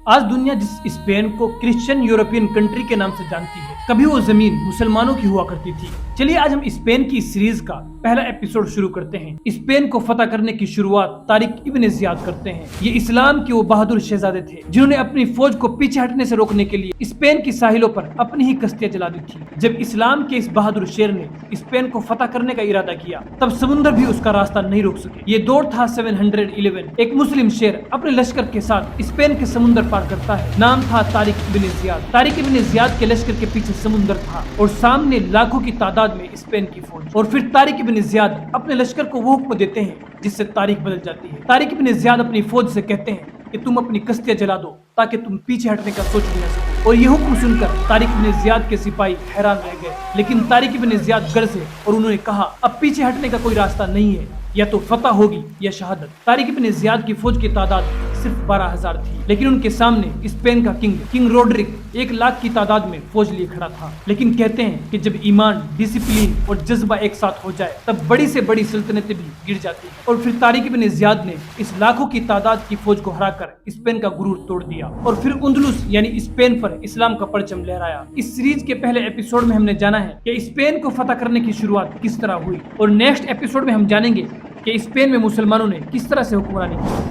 आज दुनिया जिस स्पेन को क्रिश्चियन यूरोपियन कंट्री के नाम से जानती है, कभी वो जमीन मुसलमानों की हुआ करती थी। चलिए आज हम स्पेन की इस सीरीज का पहला एपिसोड शुरू करते हैं। स्पेन को फतह करने की शुरुआत तारिक इब्न ज़ियाद करते हैं। ये इस्लाम के वो बहादुर शहजादे थे जिन्होंने अपनी फौज को पीछे हटने से रोकने के लिए स्पेन की साहिलों पर अपनी ही कश्तियां चला दी थी। जब इस्लाम के इस बहादुर शेर ने स्पेन को फतह करने का इरादा किया, तब समुद्र भी उसका रास्ता नहीं रोक सके। ये दौर था 711। एक मुस्लिम शेर अपने लश्कर के साथ स्पेन के समुद्र पार करता है। नाम था तारिक इब्न ज़ियाद। तारिक इब्न ज़ियाद के लश्कर के पीछे समुद्र था और सामने लाखों की तादाद में स्पेन की फौज। और फिर तारिक इब्न ज़ियाद अपने लश्कर को वो हुक्म देते हैं जिससे तारीख बदल जाती है। तारिक इब्न ज़ियाद अपनी फौज से कहते हैं कि तुम अपनी कश्तियां जला दो ताकि तुम पीछे हटने का सोच भी न सको। और ये हुक्म सुनकर तारिक इब्न ज़ियाद के सिपाही हैरान रह गए, लेकिन तारिक इब्न ज़ियाद गरजे और उन्होंने कहा, अब पीछे हटने का कोई रास्ता नहीं है, या तो फतह होगी या शहादत। तारिक इब्न ज़ियाद की फौज की तादाद सिर्फ 12,000 थी, लेकिन उनके सामने स्पेन का किंग रोड्रिक 1 लाख की तादाद में फौज लिए खड़ा था। लेकिन कहते हैं कि जब ईमान, डिसिप्लिन और जज्बा एक साथ हो जाए, तब बड़ी से बड़ी सल्तनतें भी गिर जाती हैं। और फिर तारिक इब्न ज़ियाद ने इस लाखों की तादाद की फौज को हराकर स्पेन का गुरूर तोड़ दिया और फिर उंदलुस यानी स्पेन पर इस्लाम का परचम लहराया। इस सीरीज के पहले एपिसोड में हमने जाना है कि स्पेन को फतह करने की शुरुआत किस तरह हुई, और नेक्स्ट एपिसोड में हम जानेंगे कि स्पेन में मुसलमानों ने किस तरह से हुक्मरानी की।